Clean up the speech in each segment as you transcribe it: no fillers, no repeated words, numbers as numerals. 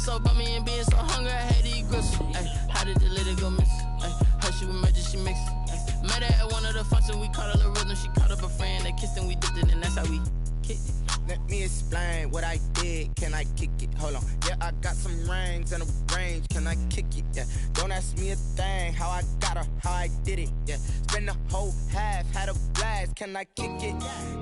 so about me and being so hungry, I had to eat gristle. Ay, how did the lady go miss? Ay, her she was magic, she mixed. Met her at one of the functions, we caught her the rhythm. She caught up a friend, they kissed and we dipped it, and that's how we kicked it. Let me explain what I did, can I kick it? Hold on, yeah, I got some rings and a range, can I kick it? Yeah, don't ask me a thing, how I got her, how I did it. Yeah, spend the whole half, had a blast, can I kick it?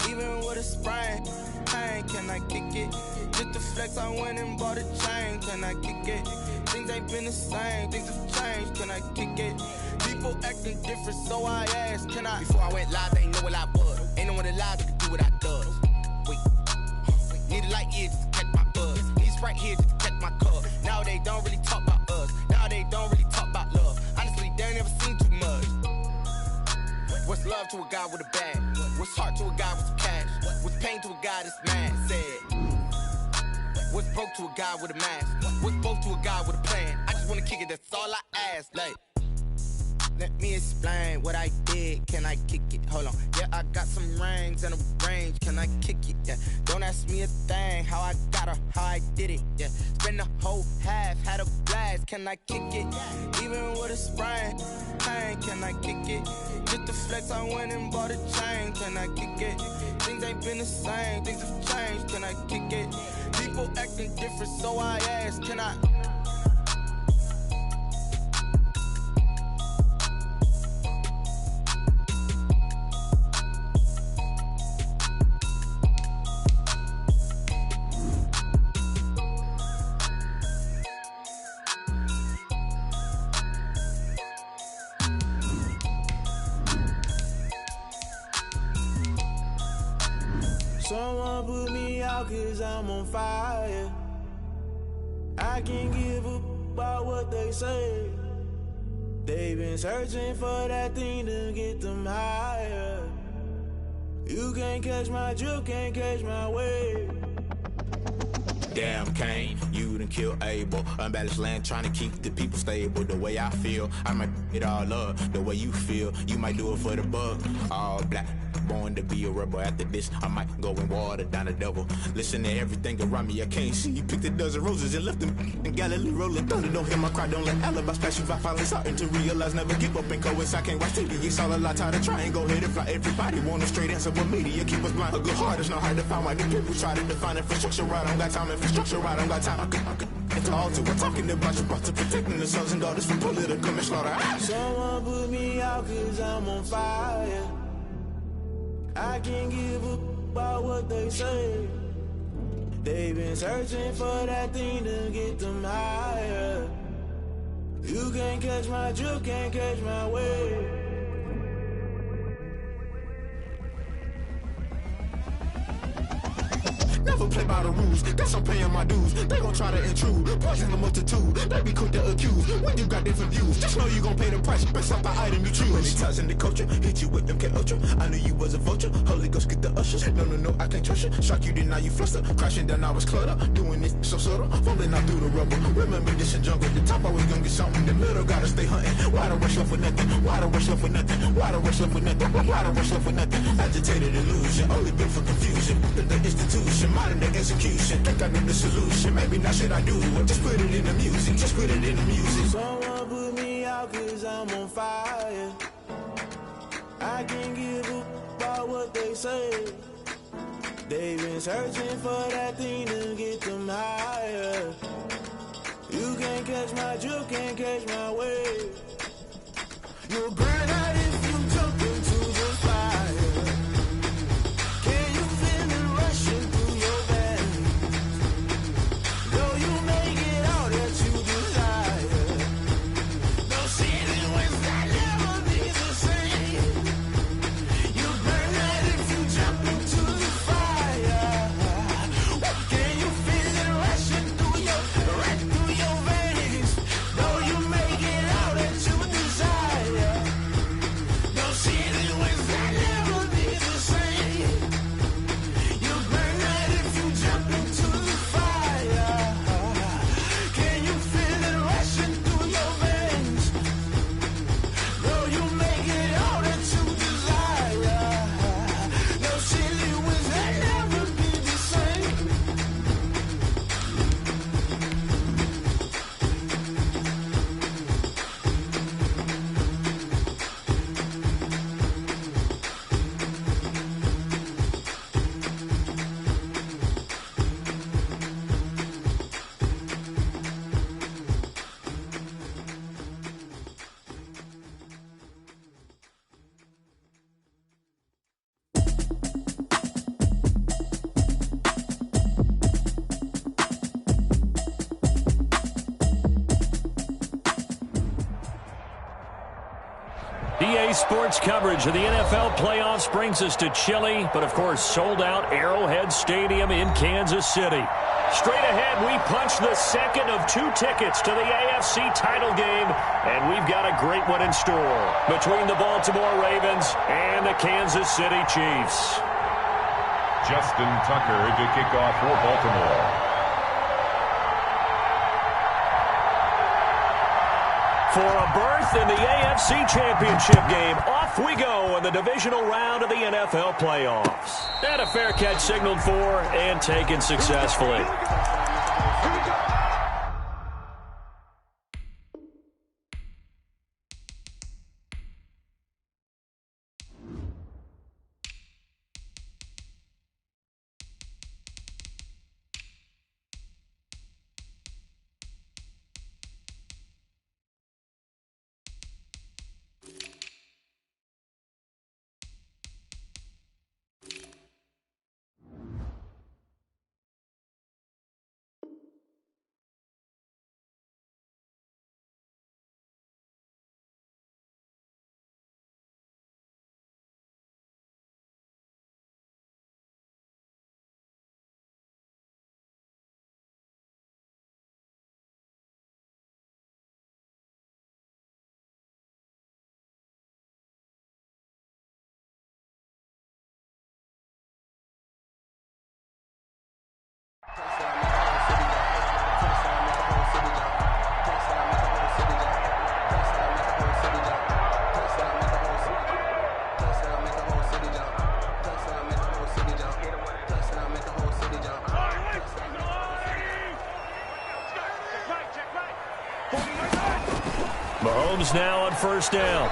Even with a sprain, pain, can I kick it? Just to flex, I went and bought a chain, can I kick it? Things ain't been the same, things have changed, can I kick it? People acting different, so I asked, can I? Before I went live, they ain't know what I was. Ain't no one alive that could do what I does. Wait, need a light here just to catch my buzz. Need Sprite here just to catch my cup. Now they don't really talk about us. Now they don't really talk about love. Honestly, they ain't never seen too much. What's love to a guy with a bag? What's heart to a guy with some cash? What's pain to a guy that's mad? Said. What's broke to a guy with a mask? What's both to a guy with a plan? I just wanna kick it, that's all I ask. Like, let me explain what I did, can I kick it? Hold on, yeah, I got some rings and a range, can I kick it? Yeah, don't ask me a thing, how I got her, how I did it. Yeah, spend the whole half, had a blast, can I kick it? Even with a sprain, pain, can I kick it? Just to flex, I went and bought a chain, can I kick it? Things ain't been the same, things have changed, can I kick it? People acting different, so I asked, can I? Someone put me out cause I'm on fire. I can't give up about what they say. They've been searching for that thing to get them higher. You can't catch my drift, can't catch my wave. Damn Kane, you done killed Abel. Unbalanced land trying to keep the people stable. The way I feel, I might it all up. The way you feel, you might do it for the bug. All black, born to be a rebel. After this, I might go and water down the devil. Listen to everything around me, I can't see. You picked a dozen roses and left them in Galilee rolling thunder. Don't hear my cry, don't let alibis pass you. I finally starting to realize, never give up and coincide. Can't watch TV, it's all a lot. Tired of trying, go ahead and fly. Everybody want a straight answer, but media keep us blind. A good heart is not hard to find. Why the people try to define infrastructure right? I don't got time, infrastructure right, I don't got time. I could it's all to we're talking about you, about to protecting the sons and daughters from political manslaughter. Someone put me out cause I'm on fire. I can't give up about what they say. They've been searching for that thing to get them higher. You can't catch my drift, can't catch my wave. Never play by the rules, guess I'm paying my dues. They gon' try to intrude, poison the multitude. They be quick to accuse, when you got different views. Just know you gon' pay the price, based off the item you choose. Many times in the culture, hit you with MK Ultra. I knew you was a vulture, Holy Ghost get the ushers. No, I can't trust you. Shock you, then now you fluster. Crashing down, I was cluttered. Doing this so subtle, falling out through the rubble. Remember this in jungle, the top always gonna get something. The middle gotta stay hunting. Why the rush left with nothing? Why the rush left with nothing? Why the rush left with nothing? Why the rush left with nothing? Agitated illusion, only built for confusion. The institution, modern day execution. Think I know the solution. Maybe not should I do it? Just put it in the music. Just put it in the music. Someone put me out cause I'm on fire. I can't give up about what they say. They've been searching for that thing to get them higher. You can't catch my drift, can't catch my wave. You'll burn out if you jump into the fire. Can you feel it rushing through your veins? Though you may get all that you desire, no ceiling wins that never be the same. You burn out if you jump into the fire. Can you feel it NBA sports coverage of the NFL playoffs brings us to chilly, but of course sold-out Arrowhead Stadium in Kansas City. Straight ahead, we punch the second of 2 tickets to the AFC title game, and we've got a great one in store between the Baltimore Ravens and the Kansas City Chiefs. Justin Tucker to kick off for Baltimore. For a berth in the AFC Championship game, off we go in the divisional round of the NFL playoffs. And a fair catch signaled for and taken successfully. Mahomes now on first down.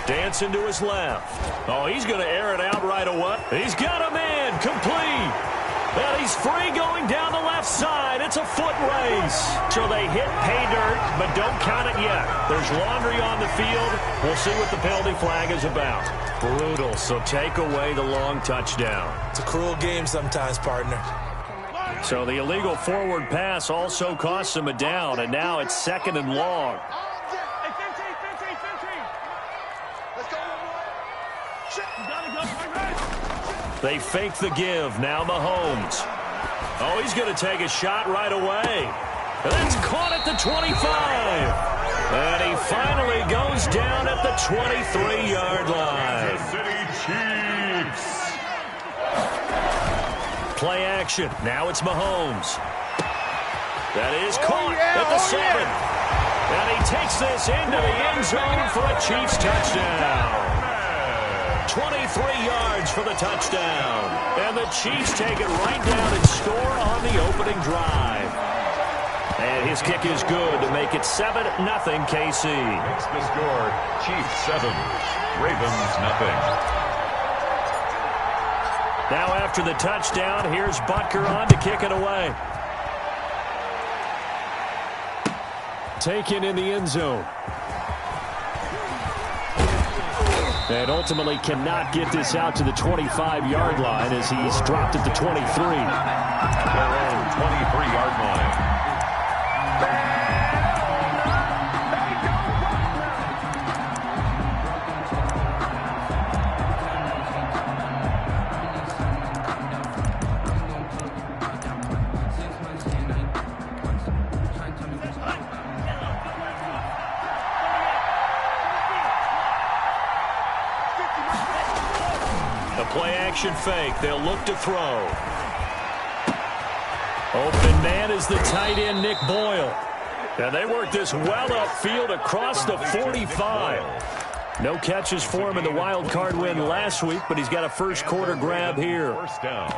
Dancing to his left. Oh, he's going to air it out right away. He's got a man complete. And he's free going down the left side. It's a foot race. So they hit pay dirt, but don't count it yet. There's laundry on the field. We'll see what the penalty flag is about. Brutal, so take away the long touchdown. It's a cruel game sometimes, partner. So the illegal forward pass also costs him a down, and now it's 2nd and long. They fake the give. Now Mahomes. Oh, he's going to take a shot right away. And that's caught at the 25. And he finally goes down at the 23-yard line. Kansas City Chiefs. Play action. Now it's Mahomes. That is caught at the 7. And he takes this into the end zone for a Chiefs touchdown. 23 yards for the touchdown. And the Chiefs take it right down and score on the opening drive. And his kick is good to make it 7-0 KC. Makes the score Chiefs 7, Ravens nothing. Now after the touchdown, here's Butker on to kick it away. Taken in the end zone. And ultimately cannot get this out to the 25-yard line as he's dropped at the 23. Their own 23-yard line. Play-action fake. They'll look to throw. Open man is the tight end, Nick Boyle. And they work this well upfield across the 45. No catches for him in the wild card win last week, but he's got a first quarter grab here. First down.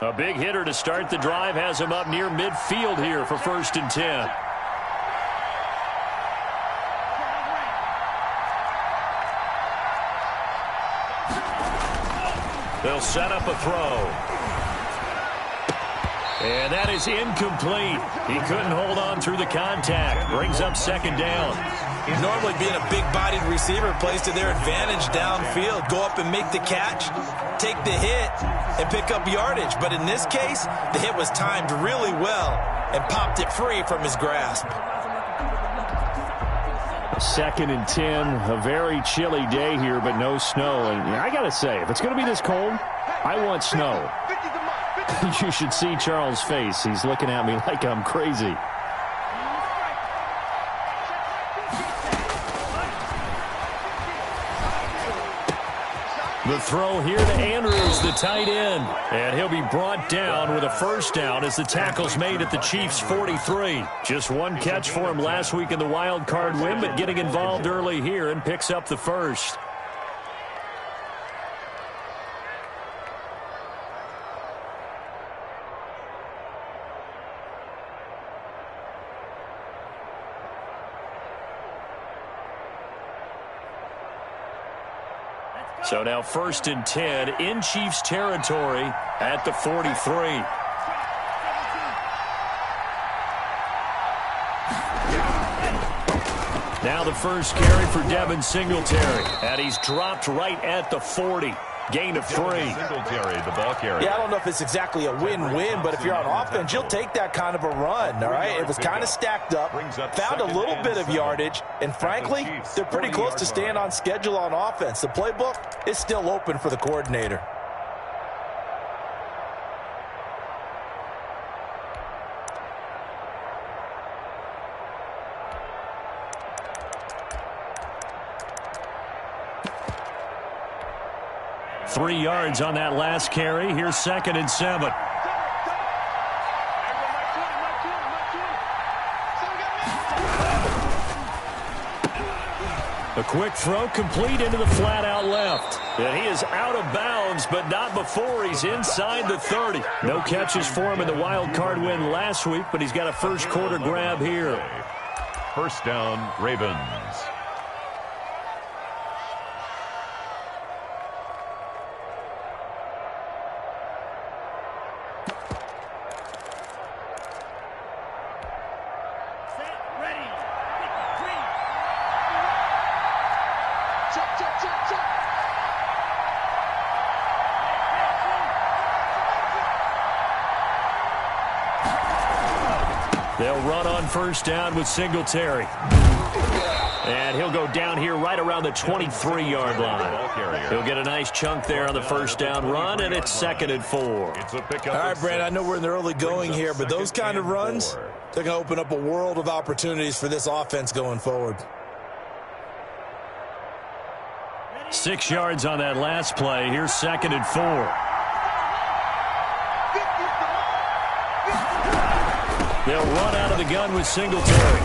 A big hitter to start the drive has him up near midfield here for 1st and 10. They'll set up a throw. And that is incomplete. He couldn't hold on through the contact. Brings up 2nd down. Normally being a big-bodied receiver plays to their advantage downfield. Go up and make the catch, take the hit, and pick up yardage. But in this case, the hit was timed really well and popped it free from his grasp. 2nd and 10, a very chilly day here, but no snow. And I got to say, if it's going to be this cold, I want snow. You should see Charles' face. He's looking at me like I'm crazy. The throw here to Andrews, the tight end. And he'll be brought down with a first down as the tackle's made at the Chiefs' 43. Just one catch for him last week in the wild card win, but getting involved early here and picks up the first. So now 1st and 10 in Chiefs territory at the 43. Now the first carry for Devin Singletary. And he's dropped right at the 40. Gain of 3. Singletary, the ball carrier. Yeah, I don't know if it's exactly a win-win, but if you're on offense, you'll take that kind of a run, all right? It was kind of stacked up, found a little bit of yardage, and frankly, they're pretty close to staying on schedule on offense. The playbook is still open for the coordinator. Three yards on that last carry. Here's 2nd and 7. A quick throw complete into the flat out left. And he is out of bounds, but not before he's inside the 30. No catches for him in the wild card win last week, but he's got a first quarter grab here. First down, Ravens. They'll run on first down with Singletary. And he'll go down here right around the 23-yard line. He'll get a nice chunk there on the first down run, and it's 2nd and 4. All right, Brad, I know we're in the early going here, but those kind of runs, they're going to open up a world of opportunities for this offense going forward. 6 yards on that last play. Here's 2nd and 4. They'll run out of the gun with Singletary.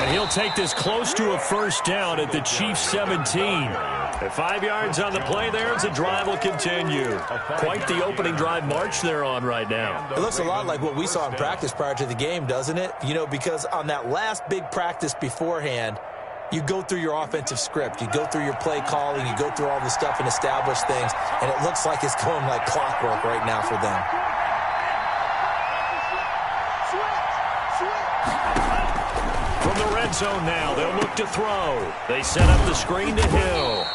And he'll take this close to a first down at the Chiefs' 17. At 5 yards on the play there, the drive will continue. Quite the opening drive march they're on right now. It looks a lot like what we saw in practice prior to the game, doesn't it? You know, because on that last big practice beforehand, you go through your offensive script. You go through your play calling. You go through all the stuff and establish things. And it looks like it's going like clockwork right now for them. From the red zone now, they'll look to throw. They set up the screen to Hill.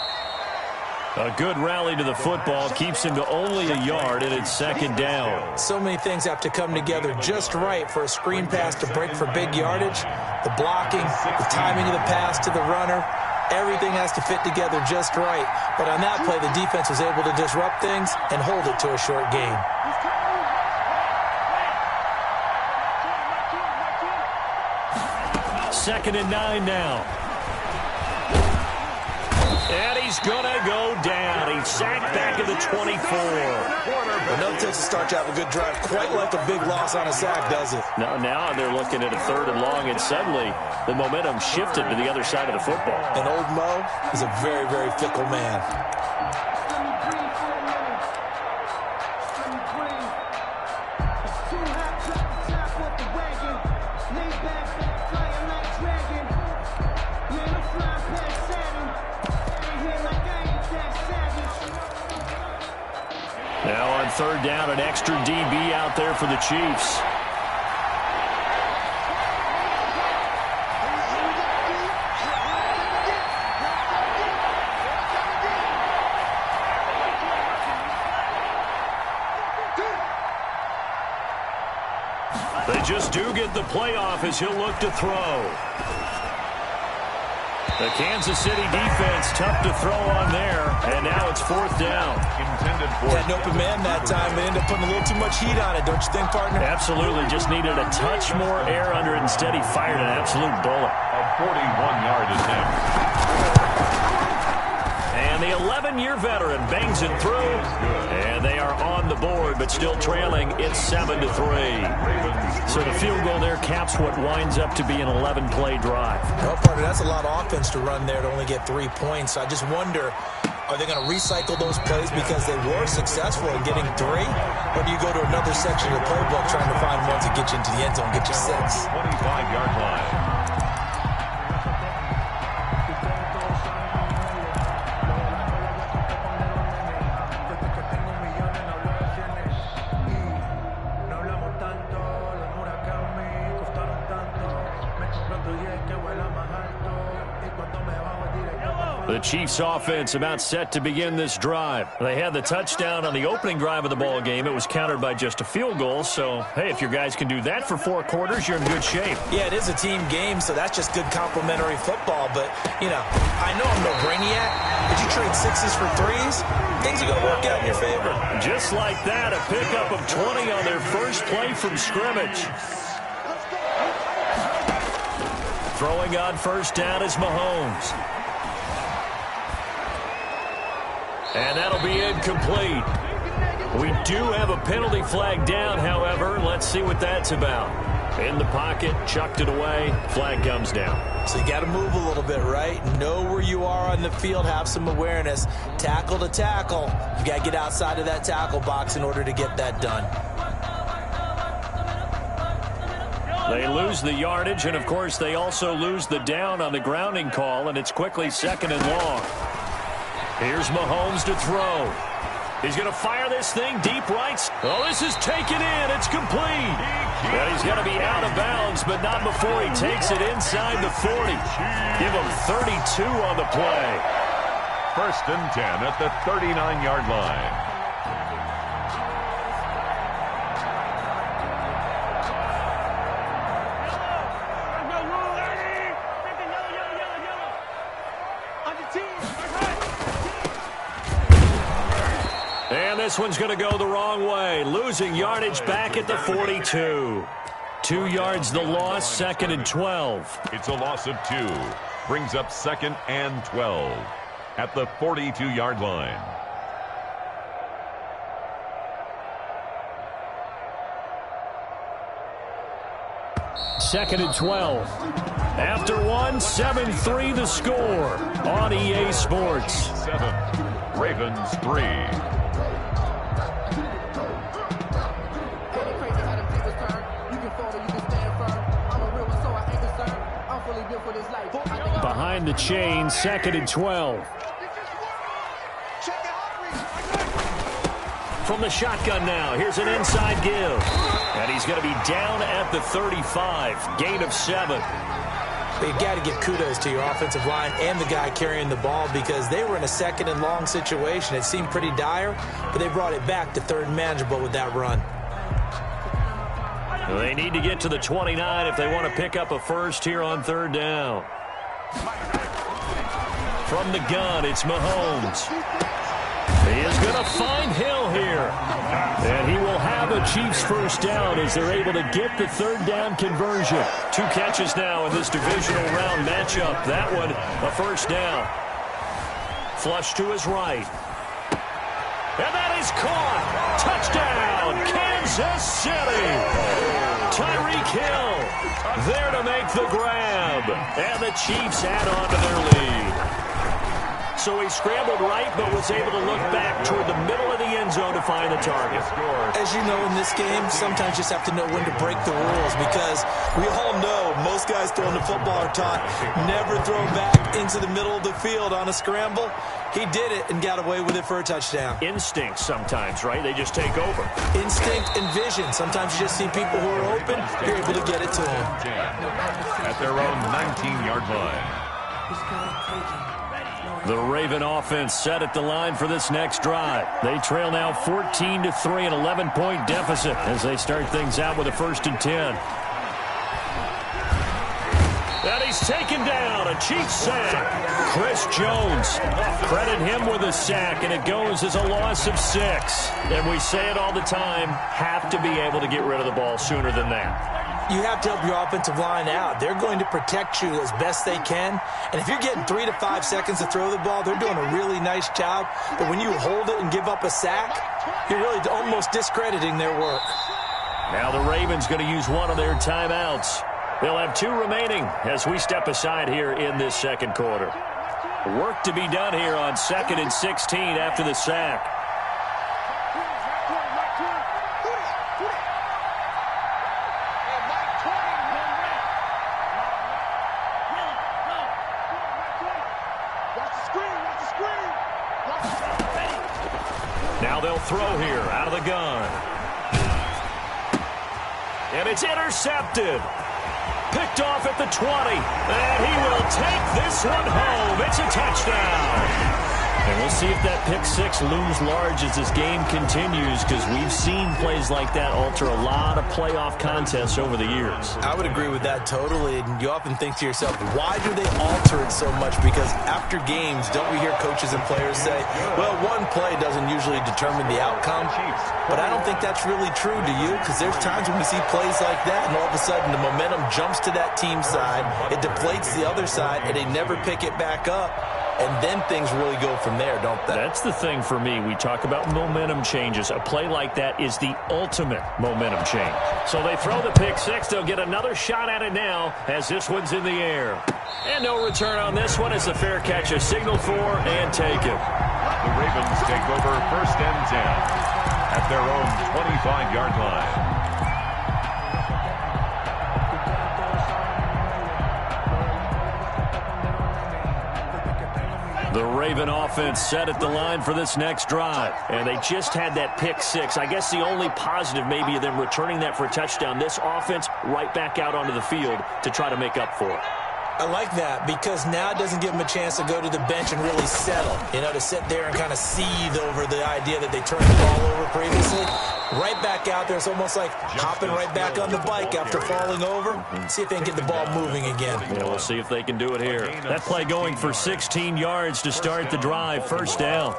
A good rally to the football keeps him to only a yard, and it's 2nd down. So many things have to come together just right for a screen pass to break for big yardage. The blocking, the timing of the pass to the runner, everything has to fit together just right. But on that play, the defense was able to disrupt things and hold it to a short gain. Second and 9 now. And he's going to go down. He's sacked back at the 24. But no takes to start to have a good drive. Quite like a big loss on a sack, does it? No, now they're looking at a 3rd and long, and suddenly the momentum shifted to the other side of the football. And old Mo is a very, very fickle man. Now on 3rd down, an extra DB out there for the Chiefs. just do get the playoff as he'll look to throw. The Kansas City defense tough to throw on there, and now it's 4th down. Intended for an open man that time. They ended up putting a little too much heat on it, don't you think, partner? Absolutely. Just needed a touch more air under it. Instead, he fired an absolute bullet. a 41-yard attempt. And the 11-year veteran bangs it through, and they are on the board, but still trailing. It's 7-3. So the field goal there caps what winds up to be an 11-play drive. Well, partner, that's a lot of offense to run there to only get 3 points. I just wonder, are they going to recycle those plays because they were successful in getting 3? Or do you go to another section of the playbook trying to find ones that get you into the end zone, get you 6? 25-yard line. The Chiefs offense about set to begin this drive. They had the touchdown on the opening drive of the ball game. It was countered by just a field goal. So, hey, if your guys can do that for 4 quarters, you're in good shape. Yeah, it is a team game, so that's just good complimentary football. But, you know, I know I'm no brainiac. Did you trade 6s for 3s? Things are going to work out in your favor. Just like that, a pickup of 20 on their first play from scrimmage. Throwing on first down is Mahomes. And that'll be incomplete. We do have a penalty flag down, however. Let's see what that's about. In the pocket, chucked it away, flag comes down. So you got to move a little bit, right? Know where you are on the field, have some awareness. Tackle to tackle. You got to get outside of that tackle box in order to get that done. They lose the yardage, and of course they also lose the down on the grounding call, and it's quickly 2nd and long. Here's Mahomes to throw. He's going to fire this thing deep right. Oh, this is taken in. It's complete. Well, he's going to be out of bounds, but not before he takes it inside the 40. Give him 32 on the play. 1st and 10 at the 39-yard line. This one's going to go the wrong way. Losing yardage back at the 42. 2 yards the loss, 2nd and 12. It's a loss of 2. Brings up 2nd and 12 at the 42-yard line. Second and 12. After one, 7-3 the score on EA Sports. 7. Ravens 3. Behind the chain, 2nd and 12. From the shotgun now, here's an inside give. And he's going to be down at the 35. Gain of 7. But you got to give kudos to your offensive line and the guy carrying the ball because they were in a 2nd and long situation. It seemed pretty dire, but they brought it back to 3rd and manageable with that run. They need to get to the 29 if they want to pick up a first here on 3rd down. From the gun, it's Mahomes. He is going to find Hill here. And he will have a Chiefs first down as they're able to get the 3rd down conversion. 2 catches now in this divisional round matchup. That one, a first down. Flush to his right. And that is caught. Touchdown, Kansas City. Tyreek Hill there to make the grab. And the Chiefs add on to their lead. So he scrambled right, but was able to look back toward the middle of the end zone to find the target. As you know, in this game, sometimes you just have to know when to break the rules because we all know most guys throwing the football are taught never throw back into the middle of the field on a scramble. He did it and got away with it for a touchdown. Instinct sometimes, right? They just take over. Instinct and vision. Sometimes you just see people who are open, you're able to get it to them. At their own 19-yard line. The Raven offense set at the line for this next drive. They trail now 14-3, an 11-point deficit as they start things out with a 1st and 10. And he's taken down, a Chiefs sack. Chris Jones, credit him with a sack, and it goes as a loss of 6. And we say it all the time, have to be able to get rid of the ball sooner than that. You have to help your offensive line out. They're going to protect you as best they can. And if you're getting 3 to 5 seconds to throw the ball, they're doing a really nice job. But when you hold it and give up a sack, you're really almost discrediting their work. Now the Ravens going to use one of their timeouts. They'll have 2 remaining as we step aside here in this second quarter. Work to be done here on 2nd and 16 after the sack. Now they'll throw here out of the gun. And it's intercepted. Picked off at the 20. And he will take this one home. It's a touchdown. And we'll see if that pick 6 looms large as this game continues, because we've seen plays like that alter a lot of playoff contests over the years. I would agree with that totally. And you often think to yourself, why do they alter it so much? Because after games, don't we hear coaches and players say, well, one play doesn't usually determine the outcome. But I don't think that's really true, do you? Because there's times when we see plays like that, and all of a sudden the momentum jumps to that team side, it deflates the other side, and they never pick it back up. And then things really go from there, don't they? That's the thing for me. We talk about momentum changes. A play like that is the ultimate momentum change. So they throw the pick 6. They'll get another shot at it now as this one's in the air. And no return on this one as the fair catch is signaled for and taken. The Ravens take over 1st and 10 at their own 25-yard line. The Raven offense set at the line for this next drive. And they just had that pick 6. I guess the only positive maybe of them returning that for a touchdown. This offense right back out onto the field to try to make up for it. I like that because now it doesn't give them a chance to go to the bench and really settle. You know, to sit there and kind of seethe over the idea that they turned the ball over previously. Right back out there. It's almost like hopping right back on the bike after falling over. See if they can get the ball moving again. Yeah, we'll see if they can do it here. That play going for 16 yards to start the drive. 1st down.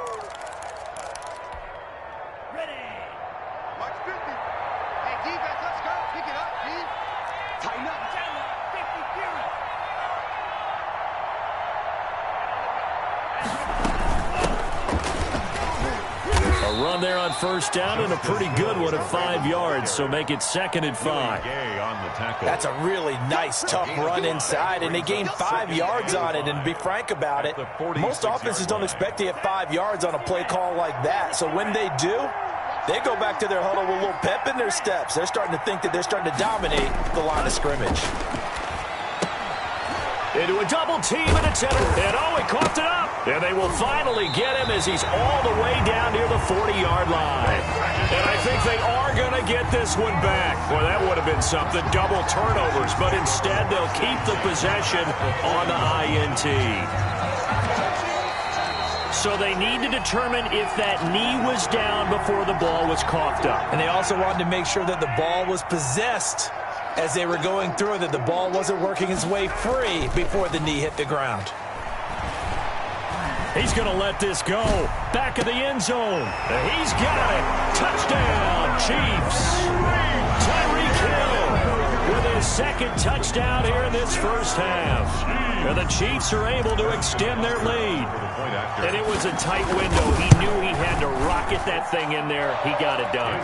Run there on 1st down and a pretty good one at 5 yards, so make it 2nd and 5. That's a really nice, tough run inside, and they gained 5 yards on it. And to be frank about it, most offenses don't expect to get 5 yards on a play call like that. So when they do, they go back to their huddle with a little pep in their steps. They're starting to think that they're starting to dominate the line of scrimmage. Into a double team in the center. And oh, he coughed it up. And they will finally get him as he's all the way down near the 40-yard line. And I think they are going to get this one back. Boy, that would have been something. Double turnovers. But instead, they'll keep the possession on the INT. So they need to determine if that knee was down before the ball was coughed up. And they also wanted to make sure that the ball was possessed as they were going through, that the ball wasn't working its way free before the knee hit the ground. He's going to let this go. Back of the end zone. He's got it. Touchdown, Chiefs. Tyreek Hill with his 2nd touchdown here in this 1st half. And the Chiefs are able to extend their lead. And it was a tight window. He knew he had to rocket that thing in there. He got it done.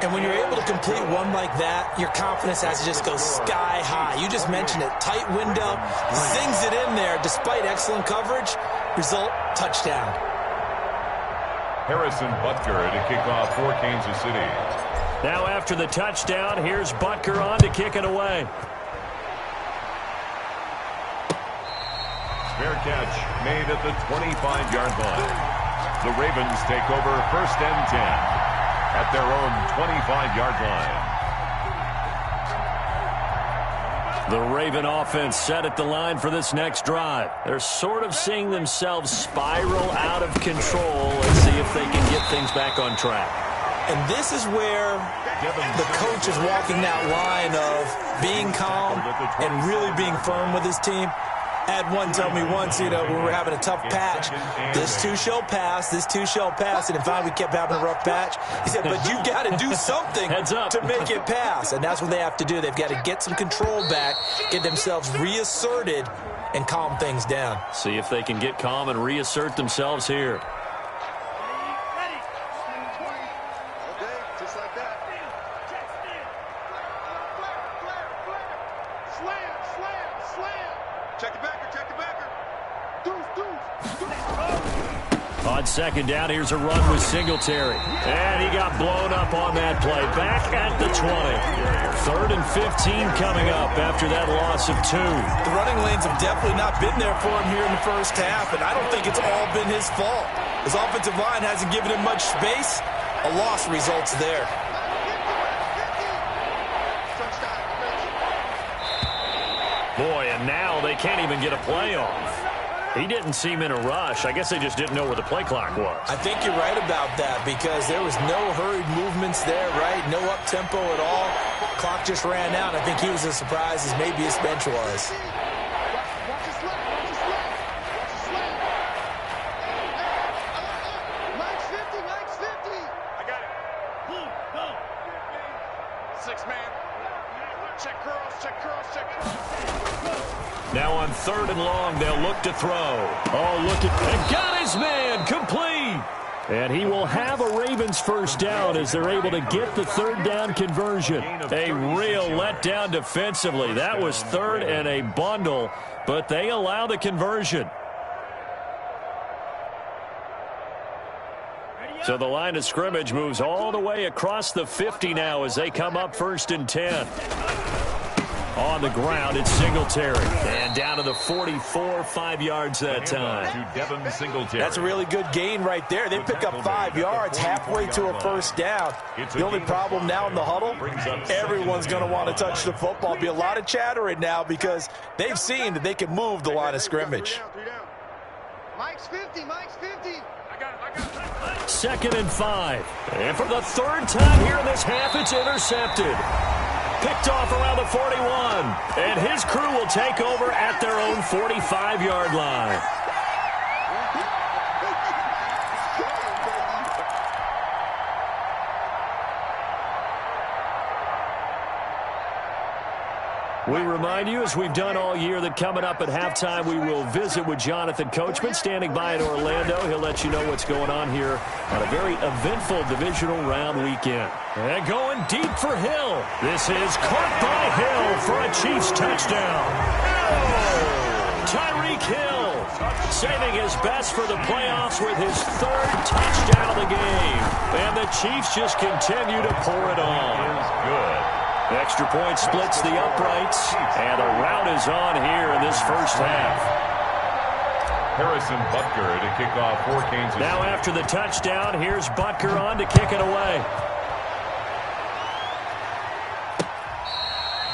And when you're able to complete one like that, your confidence has to just go sky high. You just mentioned it. Tight window, zings it in there despite excellent coverage. Result, touchdown. Harrison Butker to kick off for Kansas City. Now after the touchdown, here's Butker on to kick it away. Fair catch made at the 25-yard line. The Ravens take over 1st and 10 at their own 25-yard line. The Raven offense set at the line for this next drive. They're sort of seeing themselves spiral out of control. Let's see if they can get things back on track. And this is where the coach is walking that line of being calm and really being firm with his team. I had one tell me once, when we were having a tough patch, this too shall pass, this too shall pass. And finally we kept having a rough patch. He said, but you've got to do something to make it pass. And that's what they have to do. They've got to get some control back, get themselves reasserted, and calm things down. See if they can get calm and reassert themselves here. On second down, here's a run with Singletary. And he got blown up on that play. Back at the 20. 3rd and 15 coming up after that loss of 2. The running lanes have definitely not been there for him here in the first half, and I don't think it's all been his fault. His offensive line hasn't given him much space. A loss results there. Boy, and now they can't even get a play off. He didn't seem in a rush. I guess they just didn't know where the play clock was. I think you're right about that because there was no hurried movements there, right? No up-tempo at all. Clock just ran out. I think he was as surprised as maybe his bench was. Now on 3rd and long, they'll look to throw. Oh, look at and got his man complete. And he will have a Ravens first down as they're able to get the 3rd down conversion. A real letdown defensively. That was 3rd and a bundle, but they allow the conversion. So the line of scrimmage moves all the way across the 50 now as they come up 1st and 10. On the ground, it's Singletary. And down to the 44, 5 yards that time. That's a really good gain right there. They pick up 5 yards halfway to a first down. The only problem now in the huddle, everyone's going to want to touch the football. Be a lot of chattering now because they've seen that they can move the line of scrimmage. Mike's 50, Mike's 50. 2nd and 5. And for the 3rd time here in this half, it's intercepted. Picked off around the 41. And his crew will take over at their own 45-yard line. We remind you, as we've done all year, that coming up at halftime, we will visit with Jonathan Coachman, standing by in Orlando. He'll let you know what's going on here on a very eventful divisional round weekend. And going deep for Hill. This is caught by Hill for a Chiefs touchdown. Tyreek Hill saving his best for the playoffs with his 3rd touchdown of the game. And the Chiefs just continue to pour it on. Good. Extra point splits the uprights, and the rout is on here in this first half. Harrison Butker to kick off for Kansas City. Now after the touchdown, here's Butker on to kick it away.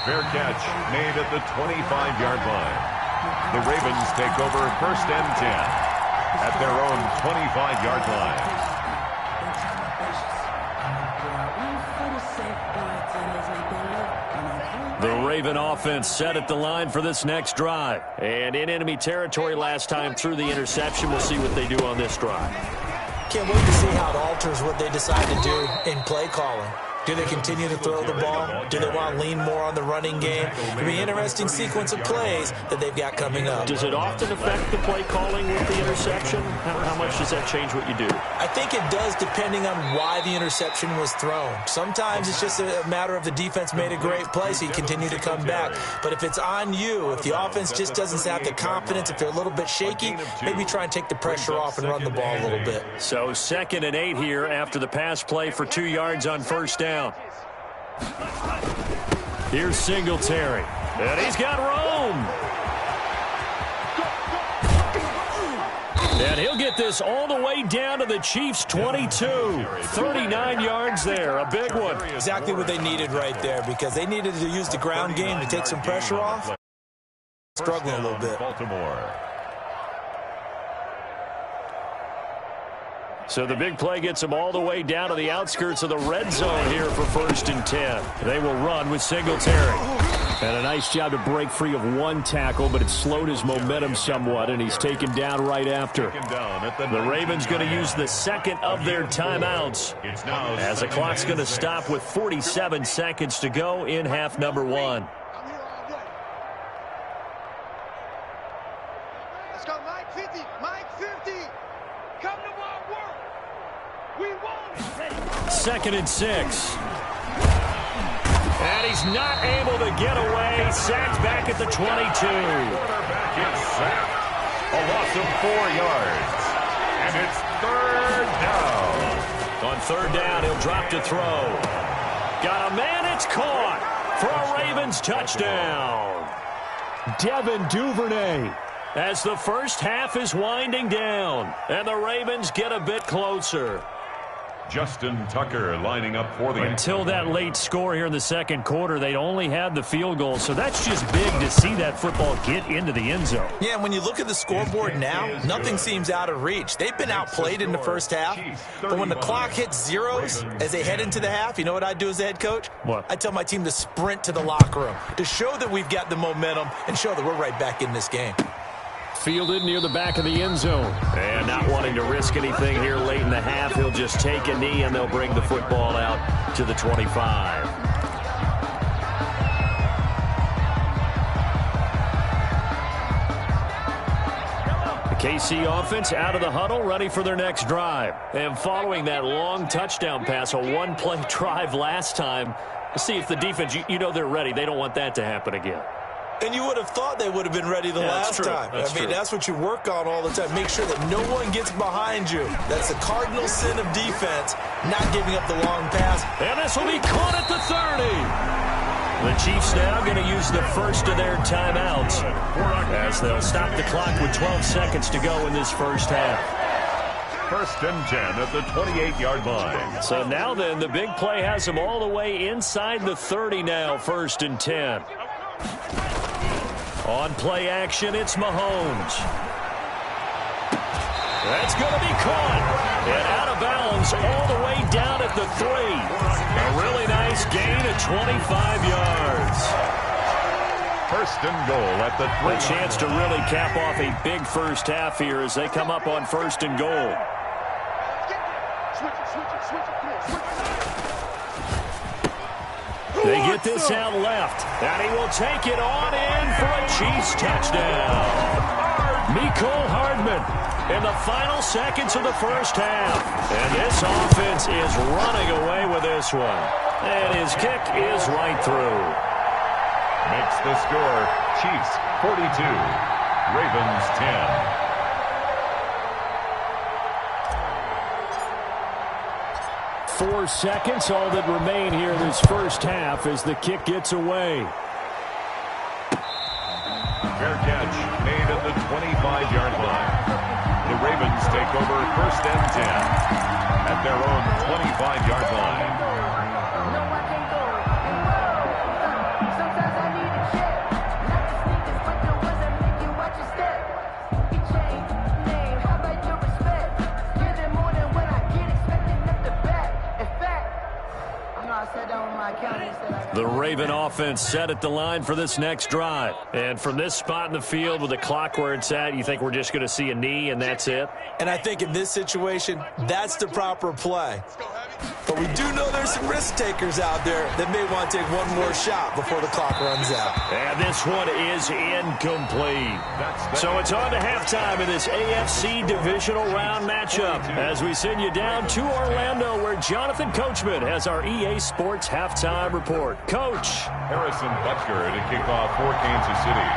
Fair catch made at the 25-yard line. The Ravens take over 1st and 10 at their own 25-yard line. The Raven offense set at the line for this next drive. And in enemy territory last time through the interception. We'll see what they do on this drive. Can't wait to see how it alters what they decide to do in play calling. Do they continue to throw the ball? Do they want to lean more on the running game? It'll be an interesting sequence of plays that they've got coming up. Does it often affect the play calling with the interception? How much does that change what you do? I think it does depending on why the interception was thrown. Sometimes it's just a matter of the defense made a great play, so you continue to come back. But if it's on you, if the offense just doesn't have the confidence, if they're a little bit shaky, maybe try and take the pressure off and run the ball a little bit. So 2nd and 8 here after the pass play for 2 yards on 1st down. Here's Singletary. And he's got Rome. And he'll get this all the way down to the Chiefs' 22. 39 yards there, a big one. Exactly what they needed right there, because they needed to use the ground game to take some pressure off. Struggling a little bit. Baltimore. So the big play gets them all the way down to the outskirts of the red zone here for 1st and 10. They will run with Singletary. And a nice job to break free of one tackle, but it slowed his momentum somewhat, and he's taken down right after. The Ravens going to use the second of their timeouts, as the clock's going to stop with 47 seconds to go in half number 1. Let's go, Mike 50. Mike 50. Come to our work. We want it. 2nd and 6. And he's not able to get away. Sacked back at the 22. Quarterback is sacked. A loss of 4 yards. And it's 3rd down. On 3rd down, he'll drop to throw. Got a man, it's caught for a Ravens touchdown. Devin Duvernay, as the first half is winding down, and the Ravens get a bit closer. Justin Tucker lining up for the Until that late score here in the second quarter, they'd only had the field goal, so that's just big to see that football get into the end zone. Yeah, and when you look at the scoreboard now, nothing seems out of reach. They've been outplayed in the first half, but when the clock hits zeros as they head into the half, you know what I do as the head coach? What? I tell my team to sprint to the locker room to show that we've got the momentum and show that we're right back in this game. Fielded near the back of the end zone. And not wanting to risk anything here late in the half, he'll just take a knee and they'll bring the football out to the 25. The KC offense out of the huddle, ready for their next drive. And following that long touchdown pass, a one-play drive last time, see if the defense, you know they're ready. They don't want that to happen again. And you would have thought they would have been ready the last time. That's what you work on all the time. Make sure that no one gets behind you. That's the cardinal sin of defense, not giving up the long pass. And this will be caught at the 30. The Chiefs now going to use the first of their timeouts, as they'll stop the clock with 12 seconds to go in this first half. 1st and 10 at the 28-yard line. So now then, the big play has them all the way inside the 30 now, 1st and 10. On play action, it's Mahomes. That's going to be caught. And out of bounds all the way down at the 3. A really nice gain of 25 yards. 1st and goal at the 3. A chance to really cap off a big first half here as they come up on 1st and goal. They get this out left, and he will take it on in for a Chiefs touchdown. Mecole Hardman in the final seconds of the first half. And this offense is running away with this one. And his kick is right through. Makes the score Chiefs 42, Ravens 10. 4 seconds, all that remain here in this first half as the kick gets away. Fair catch made at the 25-yard line. The Ravens take over 1st and 10 at their own 25-yard line. The Raven offense set at the line for this next drive. And from this spot in the field with the clock where it's at, you think we're just going to see a knee and that's it? And I think in this situation, that's the proper play. But we do know there's some risk takers out there that may want to take one more shot before the clock runs out. And this one is incomplete. So it's on to halftime in this AFC Divisional Round matchup as we send you down to Orlando where Jonathan Coachman has our EA Sports Halftime Report. Coach. Harrison Butker to kick off for Kansas City.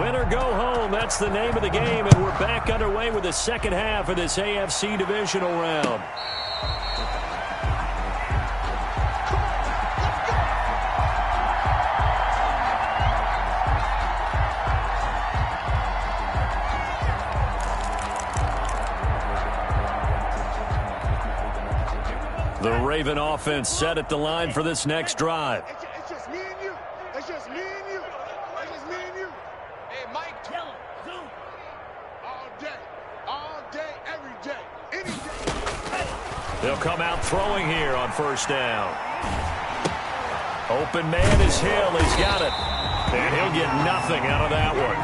Win or go home, that's the name of the game, and we're back underway with the second half of this AFC Divisional Round. The Raven offense set at the line for this next drive. It's just me and you. It's just me and you. It's just me and you. Hey, Mike, tell him. Zoom. All day, every day, any day. They'll come out throwing here on first down. Open man is Hill. He's got it. And he'll get nothing out of that one.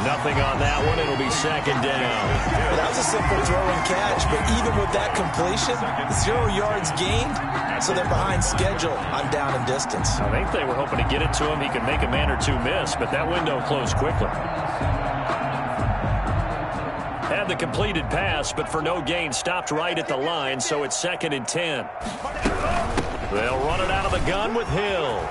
Nothing on that one. It'll be second down. That was a simple throw and catch, but even with that completion, 0 yards gained, so they're behind schedule on down and distance. I think they were hoping to get it to him. He could make a man or two miss, but that window closed quickly. Had the completed pass, but for no gain, stopped right at the line, so it's 2nd and 10. They'll run it out of the gun with Hill.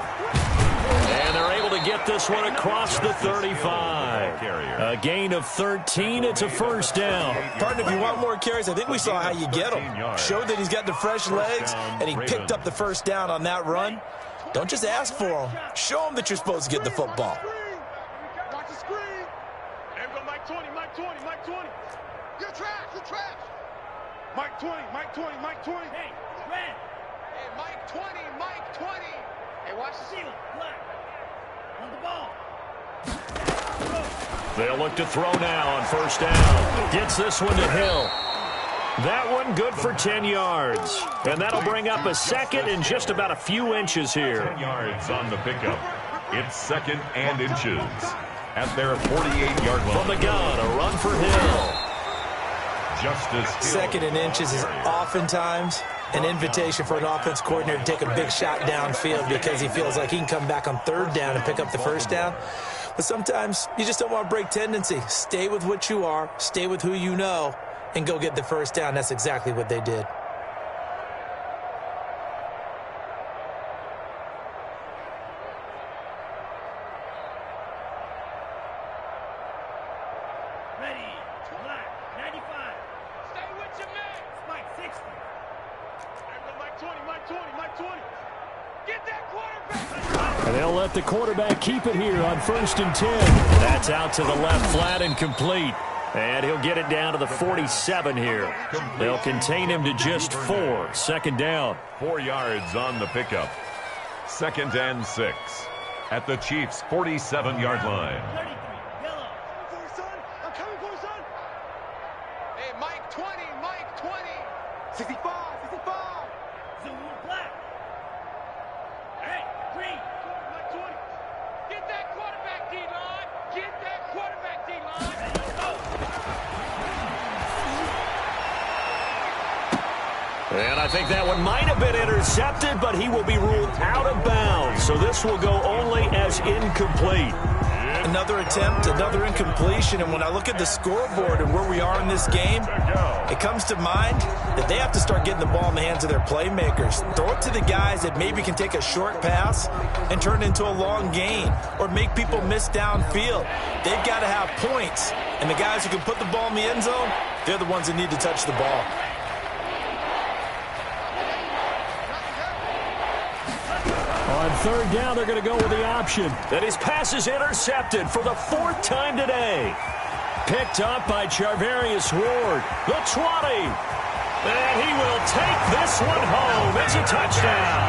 And they're able to get this one across the 35. A gain of 13. It's a first down. Partner, if you want more carries, I think we saw how you get him. Showed that he's got the fresh legs, and he picked up the first down on that run. Don't just ask for him. Show him that you're supposed to get the football. Watch the screen. There we go, Mike 20, Mike 20, Mike 20. You're trash, you're trash. Mike 20, Mike 20, Mike 20. Hey, red. Hey, Mike 20, Mike 20. Hey, watch the ceiling. Black. On the ball. They'll look to throw now on first down. Gets this one to Hill. That one good for 10 yards. And that'll bring up a second and just about a few inches here. 10 yards on the pickup. It's 2nd and inches at their 48-yard line. From the gun, a run for Hill. Justice Hill. 2nd and inches is oftentimes an invitation for an offense coordinator to take a big shot downfield because he feels like he can come back on 3rd down and pick up the first down. But sometimes you just don't want to break tendency. Stay with what you are, stay with who you know, and go get the first down. That's exactly what they did. Ready. Black. 95. Stay with your man. Mike 60. Mike 20, Mike 20, Mike 20. Get that quarterback. And they'll let the quarterback keep it here on 1st and 10. That's out to the left, flat and complete. And he'll get it down to the 47 here. They'll contain him to just 4. 2nd down. 4 yards on the pickup. 2nd and 6 at the Chiefs' 47-yard line. 33. Yellow. For son. I'm coming for son. Hey, Mike 20, Mike 20. 65, 65. Zoom black. Hey, green. Mike 20. Get that quarterback, D-line. Get that quarterback, D-line. And I think that one might have been intercepted, but he will be ruled out of bounds. So this will go only as incomplete. Another attempt, another incompletion, and when I look at the scoreboard and where we are in this game, it comes to mind that they have to start getting the ball in the hands of their playmakers. Throw it to the guys that maybe can take a short pass and turn it into a long gain or make people miss downfield. They've got to have points, and the guys who can put the ball in the end zone, they're the ones that need to touch the ball. On 3rd down, they're going to go with the option. And his pass is intercepted for the 4th time today. Picked up by Charvarius Ward. The 20. And he will take this one home. It's a touchdown.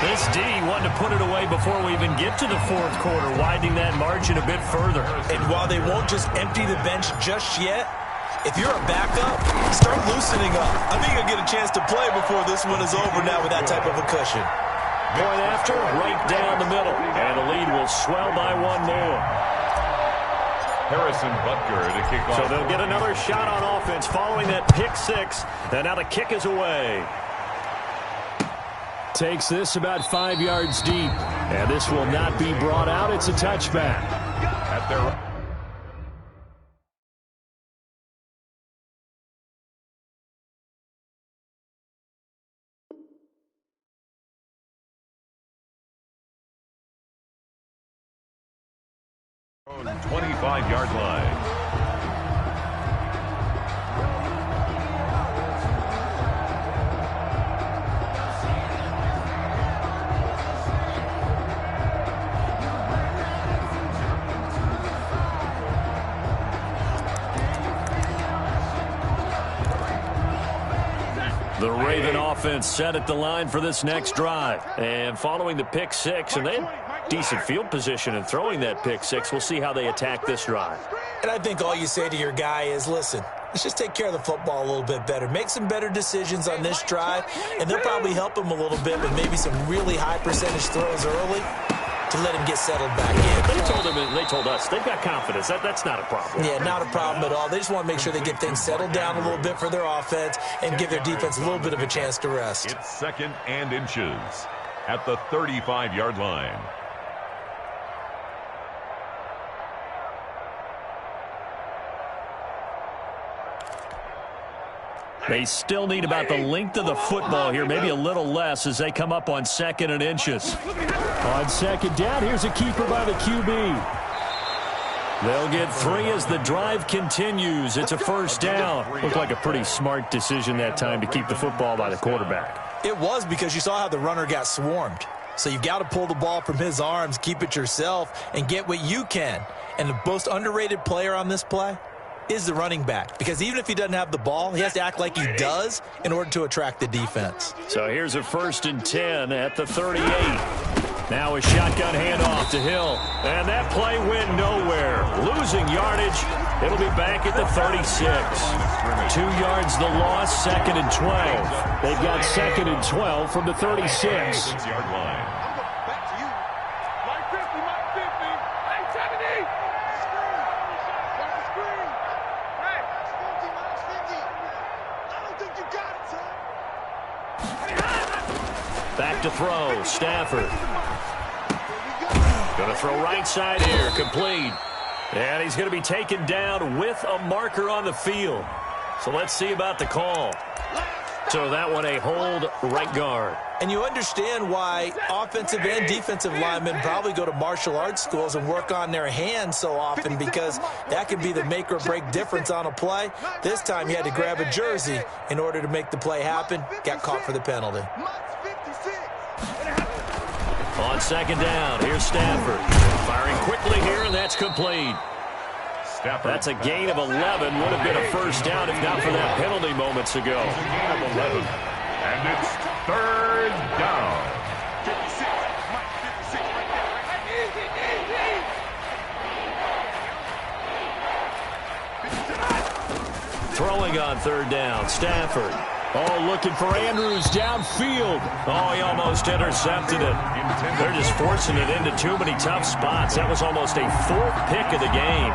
This D wanted to put it away before we even get to the 4th quarter, widening that margin a bit further. And while they won't just empty the bench just yet, if you're a backup, start loosening up. I think you'll get a chance to play before this one is over now with that type of a cushion. Point after, right down the middle. And the lead will swell by 1 more. Harrison Butker to kick off. So they'll get another shot on offense following that pick 6. And now the kick is away. Takes this about 5 yards deep. And this will not be brought out. It's a touchback. At their 25-yard line. The Raven offense set at the line for this next drive. And following the pick six, and they had decent field position in throwing that pick six. We'll see how they attack this drive. And I think all you say to your guy is, listen, let's just take care of the football a little bit better. Make some better decisions on this drive, and they'll probably help him a little bit with maybe some really high percentage throws early to let him get settled back in. They told us they've got confidence. That's not a problem. Yeah, not a problem at all. They just want to make sure they get things settled down a little bit for their offense and give their defense a little bit of a chance to rest. It's 2nd and inches at the 35-yard line. They still need about the length of the football here, maybe a little less as they come up on 2nd and inches. On 2nd down, here's a keeper by the QB. They'll get 3 as the drive continues. It's a 1st down. Looked like a pretty smart decision that time to keep the football by the quarterback. It was, because you saw how the runner got swarmed. So you've got to pull the ball from his arms, keep it yourself, and get what you can. And the most underrated player on this play is the running back, because even if he doesn't have the ball, he has to act like he does in order to attract the defense. So here's a 1st and 10 at the 38. Now a shotgun handoff to Hill, and that play went nowhere. Losing yardage. It'll be back at the 36. 2 yards the loss, 2nd and 12. They've got 2nd and 12 from the 36. Yard line. Back to throw, Stafford. Going to throw right side here, complete. And he's going to be taken down with a marker on the field. So let's see about the call. So that one a hold right guard. And you understand why offensive and defensive linemen probably go to martial arts schools and work on their hands so often, because that could be the make or break difference on a play. This time he had to grab a jersey in order to make the play happen. Got caught for the penalty. On 2nd down, here's Stafford. Firing quickly here, and that's complete. That's a gain of 11. Would have been a 1st down if not for that penalty moments ago. A gain of 11. And it's 3rd down. 56. Throwing on 3rd down, Stafford. Oh, looking for Andrews downfield. Oh, he almost intercepted it. They're just forcing it into too many tough spots. That was almost a 4th pick of the game.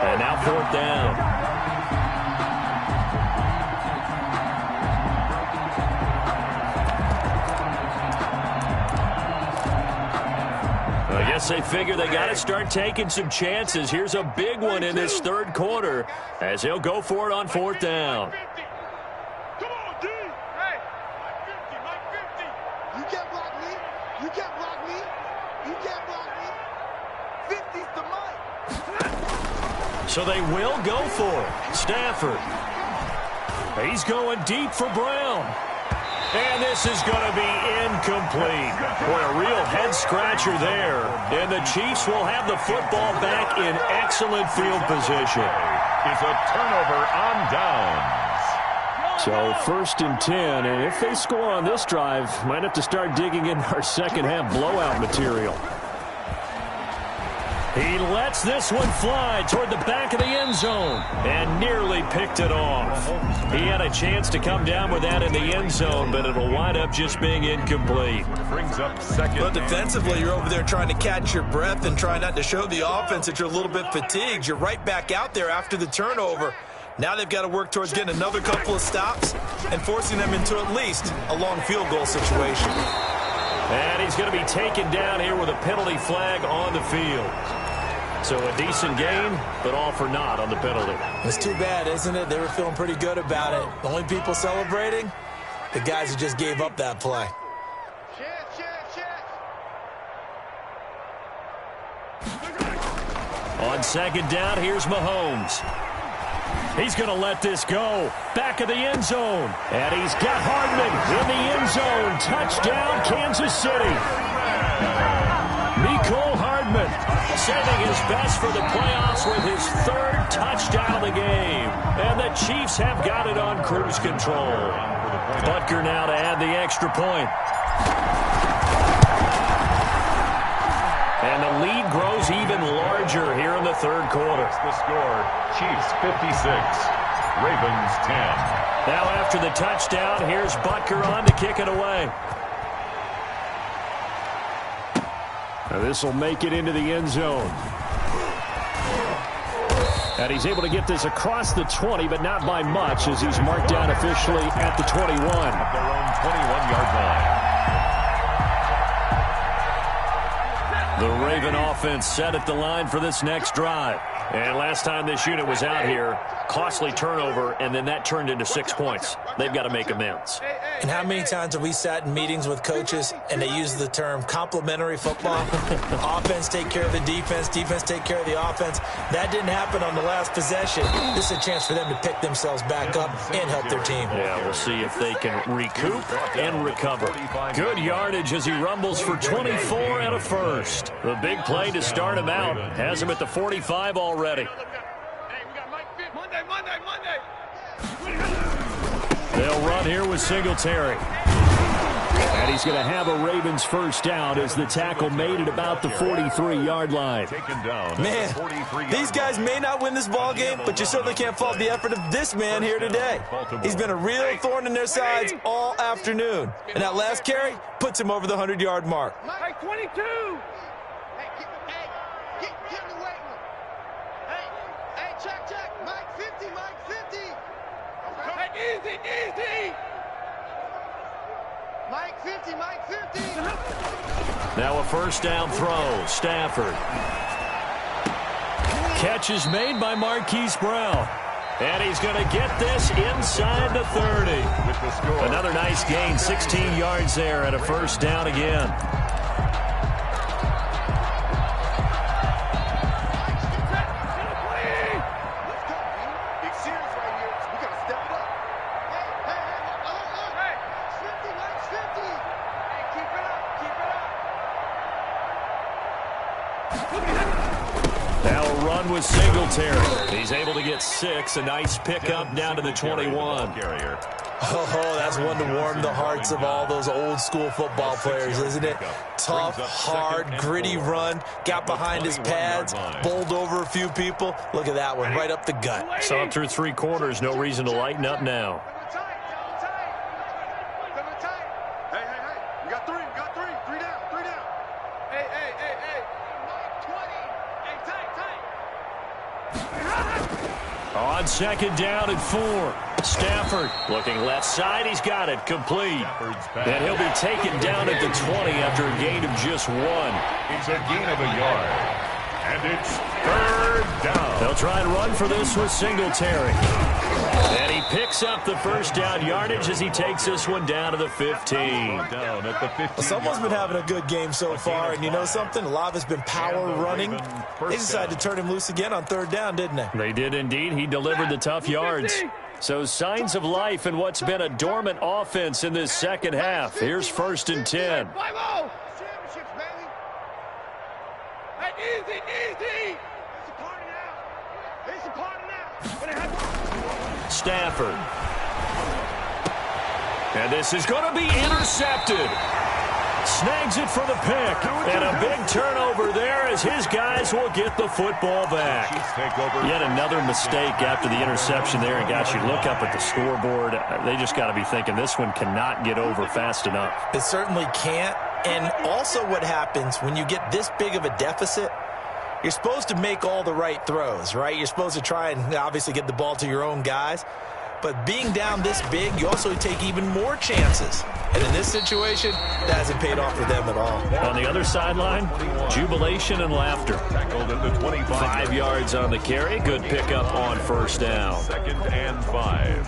And now 4th down. I guess they figure they got to start taking some chances. Here's a big one in this 3rd quarter as he'll go for it on 4th down. So they will go for it. Stafford. He's going deep for Brown. And this is going to be incomplete. Boy, a real head-scratcher there. And the Chiefs will have the football back in excellent field position. It's a turnover on downs. So 1st and 10, and if they score on this drive, might have to start digging in our second-half blowout material. He lets this one fly toward the back of the end zone and nearly picked it off. He had a chance to come down with that in the end zone, but it'll wind up just being incomplete. Brings up 2nd. But defensively, you're over there trying to catch your breath and try not to show the offense that you're a little bit fatigued. You're right back out there after the turnover. Now they've got to work towards getting another couple of stops and forcing them into at least a long field goal situation. And he's going to be taken down here with a penalty flag on the field. So a decent game, but all for naught on the penalty. It's too bad, isn't it? They were feeling pretty good about it. The only people celebrating, the guys who just gave up that play. On 2nd down, here's Mahomes. He's going to let this go. Back of the end zone. And he's got Hardman in the end zone. Touchdown, Kansas City. Mecole Hardman saving his best for the playoffs with his 3rd touchdown of the game. And the Chiefs have got it on cruise control. Butker now to add the extra point. And the lead grows even larger here in the 3rd quarter. The score, Chiefs 56, Ravens 10. Now after the touchdown, here's Butker on to kick it away. This will make it into the end zone. And he's able to get this across the 20, but not by much, as he's marked down officially at the 21. At their own 21-yard line. The Raven offense set at the line for this next drive. And last time this unit was out here, costly turnover, and then that turned into 6 points. They've got to make amends. And how many times have we sat in meetings with coaches and they use the term complementary football? Offense take care of the defense, defense take care of the offense. That didn't happen on the last possession. This is a chance for them to pick themselves back up and help their team. Yeah, we'll see if they can recoup and recover. Good yardage as he rumbles for 24 and a first. The big play to start him out has him at the 45 already. They'll run here with Singletary. And he's going to have a Ravens first down as the tackle made at about the 43-yard line. Man, these guys may not win this ball game, but you certainly can't fault the effort of this man here today. He's been a real thorn in their sides all afternoon. And that last carry puts him over the 100-yard mark. Mike 22! Check. Mike 50, Mike 50. Easy. Mike 50, Mike 50. Now a first down throw. Stafford. Catch is made by Marquise Brown. And he's going to get this inside the 30. Another nice gain, 16 yards there and a first down again. With Singletary. He's able to get 6. A nice pickup down to the 21. Oh, that's one to warm the hearts of all those old school football players, isn't it? Tough, hard, gritty run. Got behind his pads, bowled over a few people. Look at that one, right up the gut. Saw it through 3 quarters. No reason to lighten up now. On second down and 4. Stafford looking left side. He's got it complete. And he'll be taken down at the 20 after a gain of just 1. It's a gain of a yard. And it's 3rd down. They'll try and run for this with Singletary. And he picks up the first down yardage as he takes this one down to the 15. Down at the 15. Someone's been having a good game so far, and you know something? A lot of it's been power running. They decided to turn him loose again on 3rd down, didn't they? They did indeed. He delivered the tough yards. So signs of life in what's been a dormant offense in this second half. Here's 1st and 10. Easy. It's a party now. Stafford. And this is going to be intercepted. Snags it for the pick. And a big turnover there as his guys will get the football back. Yet another mistake after the interception there. And gosh, you look up at the scoreboard. They just got to be thinking this one cannot get over fast enough. It certainly can't. And also what happens when you get this big of a deficit, you're supposed to make all the right throws, right? You're supposed to try and obviously get the ball to your own guys. But being down this big, you also take even more chances. And in this situation, that hasn't paid off for them at all. On the other sideline, jubilation and laughter. 5 yards on the carry. Good pickup on first down. 2nd and 5.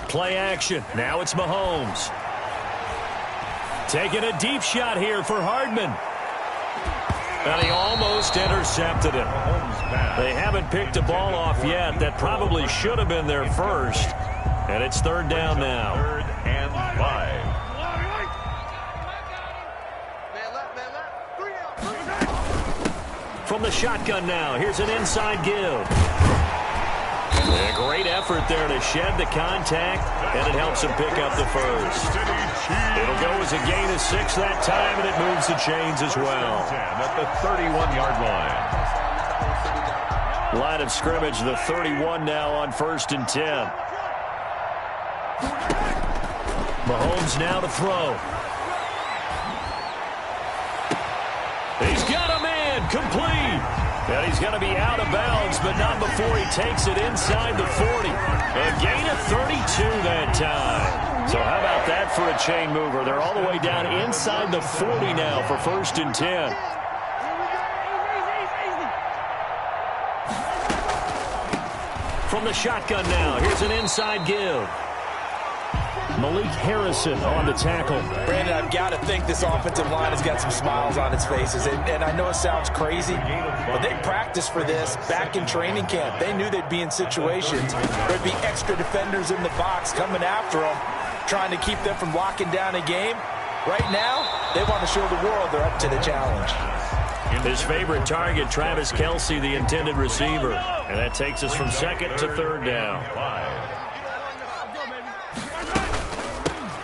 Play action. Now it's Mahomes. Taking a deep shot here for Hardman. And he almost intercepted him. They haven't picked a ball off yet. That probably should have been their first. And it's third down now. 3rd and 5. From the shotgun now, here's an inside give. A great effort there to shed the contact, and it helps him pick up the first. It'll go as a gain of 6 that time, and it moves the chains as well. At the 31-yard line. Line of scrimmage, the 31 now on 1st and 10. Mahomes now to throw. He's got a man, complete. And he's going to be out of bounds, but not before he takes it inside the 40. A gain of 32 that time. So how about that for a chain mover? They're all the way down inside the 40 now for 1st and 10. From the shotgun now, here's an inside give. Malik Harrison on the tackle. Brandon, I've got to think this offensive line has got some smiles on its faces. And I know it sounds crazy, but they practiced for this back in training camp. They knew they'd be in situations where there'd be extra defenders in the box coming after them, trying to keep them from locking down a game. Right now, they want to show the world they're up to the challenge. His favorite target, Travis Kelce, the intended receiver. And that takes us from 2nd to 3rd down.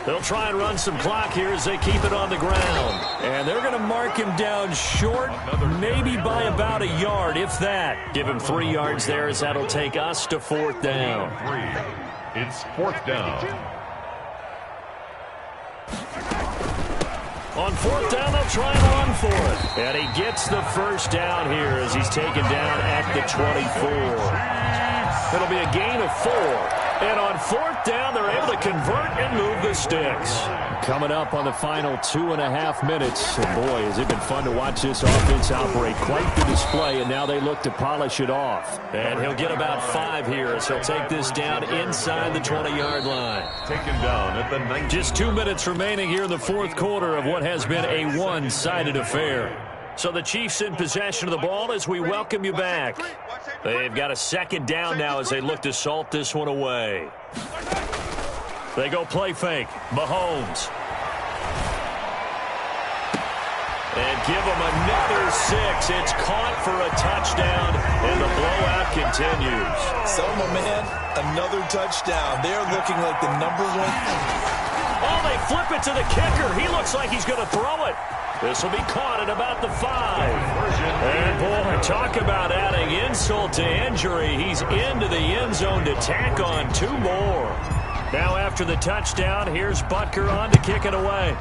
They'll try and run some clock here as they keep it on the ground. And they're going to mark him down short, maybe by about a yard, if that. Give him 3 yards there as that'll take us to 4th down. It's 4th down. On 4th down, they'll try and run for it. And he gets the first down here as he's taken down at the 24. It'll be a gain of 4. And on 4th down, they're able to convert and move the sticks. Coming up on the final 2.5 minutes. And boy, has it been fun to watch this offense operate. Quite the display, and now they look to polish it off. And he'll get about 5 here as he'll take this down inside the 20-yard line. Taken down at the 19. Just 2 minutes remaining here in the 4th quarter of what has been a one-sided affair. So the Chiefs in possession of the ball as we welcome you back. They've got a 2nd down now as they look to salt this one away. They go play fake. Mahomes. And give him another 6. It's caught for a touchdown, and the blowout continues. Selma, man, another touchdown. They're looking like the #1. Oh, they flip it to the kicker. He looks like he's going to throw it. This will be caught at about the 5. And, boy, talk about adding insult to injury. He's into the end zone to tack on 2 more. Now after the touchdown, here's Butker on to kick it away.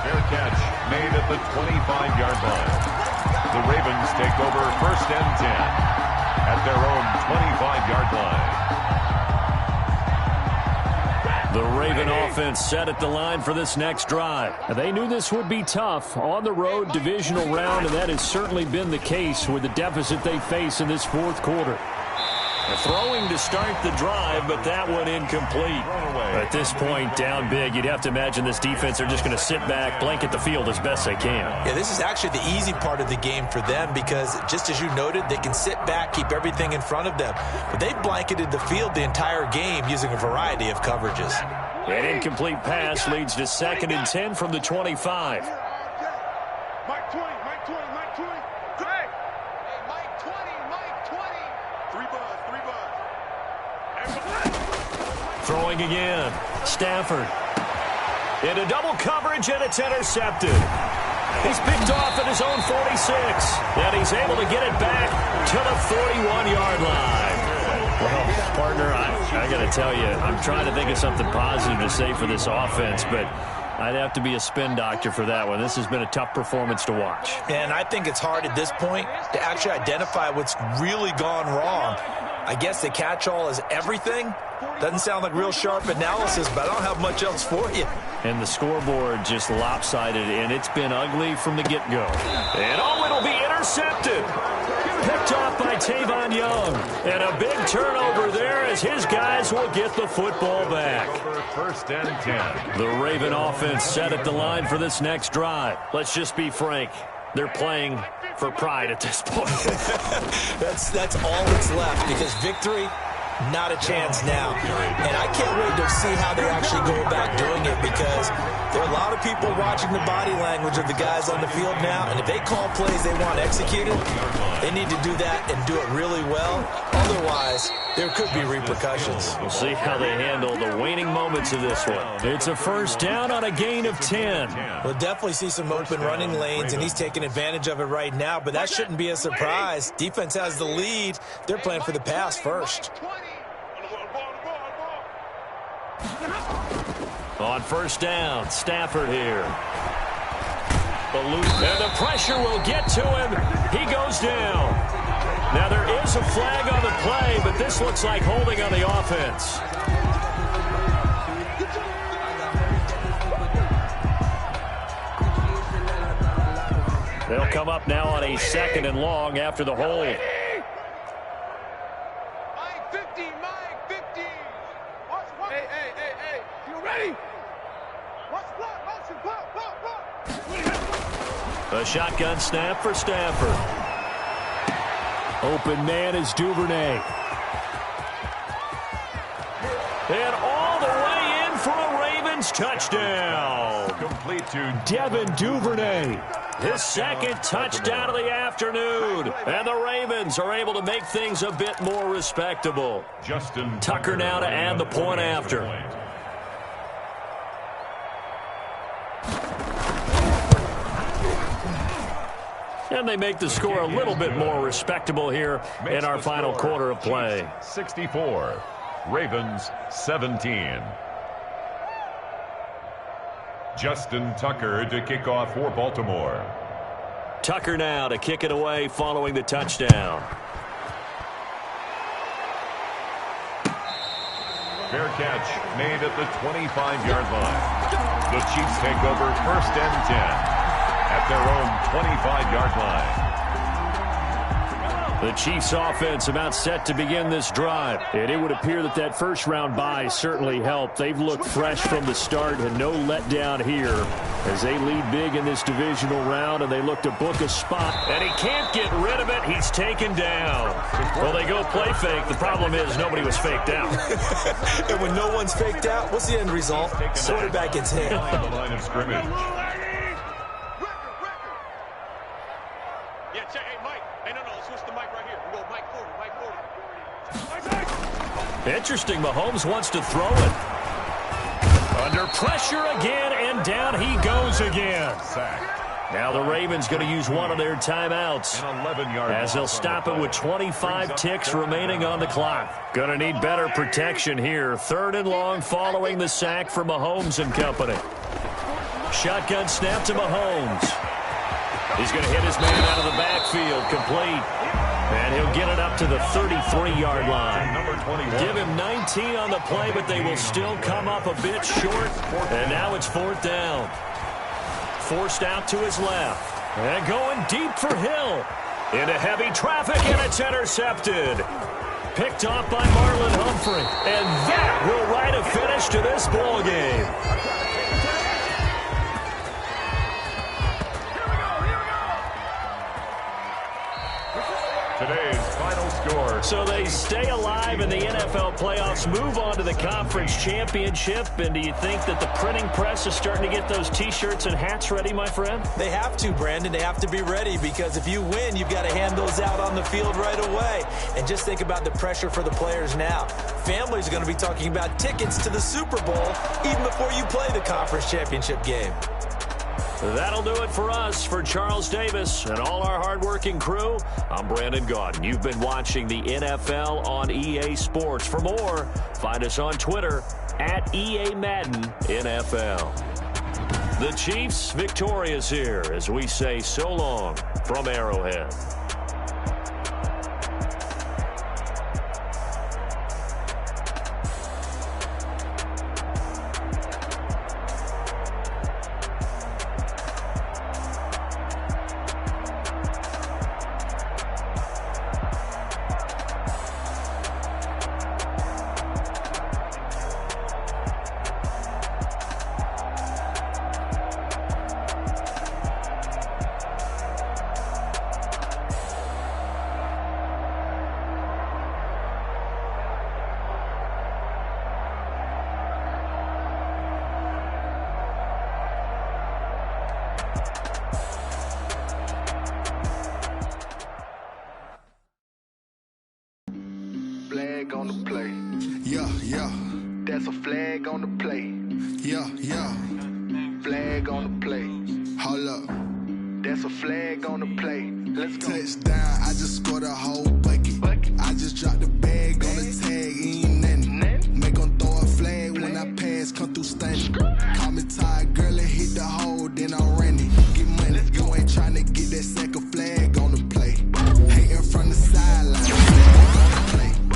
Fair catch made at the 25-yard line. The Ravens take over 1st and 10 at their own 25-yard line. The Raven offense set at the line for this next drive. They knew this would be tough on the road divisional round, and that has certainly been the case with the deficit they face in this 4th quarter. Throwing to start the drive, but that one incomplete. At this point, down big, you'd have to imagine this defense are just going to sit back, blanket the field as best they can. Yeah, this is actually the easy part of the game for them because, just as you noted, they can sit back, keep everything in front of them. But they've blanketed the field the entire game using a variety of coverages. An incomplete pass leads to 2nd and 10 from the 25. Mike 20, Mike 20, Mike 20. Hey, Mike 20, Mike 20. 3 buzz. Throwing again. Stafford. Into double coverage, and it's intercepted. He's picked off at his own 46. And he's able to get it back to the 41-yard line. Well, partner, I got to tell you, I'm trying to think of something positive to say for this offense, but I'd have to be a spin doctor for that one. This has been a tough performance to watch. And I think it's hard at this point to actually identify what's really gone wrong. I guess the catch-all is everything. Doesn't sound like real sharp analysis, but I don't have much else for you. And the scoreboard just lopsided, and it's been ugly from the get-go. And, oh, it'll be intercepted. picked off by Tavon Young. And a big turnover there as his guys will get the football back. First and 10. The Raven offense set at the line for this next drive. Let's just be frank. They're playing for pride at this point. That's all that's left, because victory, not a chance now. And I can't wait to see how they actually go about doing it, because there are a lot of people watching the body language of the guys on the field now, and if they call plays they want executed, they need to do that and do it really well. Otherwise, there could be repercussions. We'll see how they handle the waning moments of this one. It's a first down on a gain of 10. We'll definitely see some open running lanes, and he's taking advantage of it right now, but that shouldn't be a surprise. Defense has the lead. They're playing for the pass first. On first down, Stafford here. And the pressure will get to him. He goes down. Now there is a flag on the play, but this looks like holding on the offense. They'll come up now on a 2nd and long after the hold. Mike 50, Mike 50. Hey. You ready? Watch block, motion, block. A shotgun snap for Stafford. Open man is Duvernay. And all the way in for a Ravens touchdown. Complete to Devin Duvernay. His 2nd touchdown of the afternoon. And the Ravens are able to make things a bit more respectable. Justin Tucker now to add the point after. And they make the score a little bit more respectable here in our final quarter of play. 64, Ravens 17. Justin Tucker to kick off for Baltimore. Tucker now to kick it away following the touchdown. Fair catch made at the 25-yard line. The Chiefs take over first and 10 at their own 25-yard line. The Chiefs offense about set to begin this drive. And it would appear that that first-round bye certainly helped. They've looked fresh from the start and no letdown here as they lead big in this divisional round, and they look to book a spot. And he can't get rid of it. He's taken down. Well, they go play fake. The problem is nobody was faked out. And when no one's faked out, what's the end result? Quarterback gets hit. On the line of scrimmage. Interesting, Mahomes wants to throw it. Under pressure again, and down he goes again. Now the Ravens going to use one of their timeouts as they'll stop it with 25 ticks remaining on the clock. Going to need better protection here. 3rd and long following the sack for Mahomes and company. Shotgun snap to Mahomes. He's going to hit his man out of the backfield, complete. And he'll get it up to the 33-yard line. Give him 19 on the play, but they will still come up a bit short. And now it's 4th down. Forced out to his left. And going deep for Hill. Into heavy traffic, and it's intercepted. Picked off by Marlon Humphrey. And that will write a finish to this ball game. Today's final score. So they stay alive in the NFL playoffs, move on to the conference championship. And do you think that the printing press is starting to get those T-shirts and hats ready, my friend? They have to, Brandon. They have to be ready, because if you win, you've got to hand those out on the field right away. And just think about the pressure for the players now. Families are going to be talking about tickets to the Super Bowl even before you play the conference championship game. That'll do it for us. For Charles Davis and all our hardworking crew, I'm Brandon Gaudin. You've been watching the NFL on EA Sports. For more, find us on Twitter at EA Madden NFL. The Chiefs victorious here as we say so long from Arrowhead. on the play. Yeah, yeah. That's a flag on the play. Yeah, yeah. Flag on the play. Hold up. That's a flag on the play. Let's go. Touchdown, I just scored a whole bucket. I just dropped the bag on the tag, ain't nothing. Make them throw a flag when I pass, come through stunning. Call me tired, girl, and hit the hole, then I'm running. Get money, you ain't tryna get that second flag on the play. Hating from the sideline,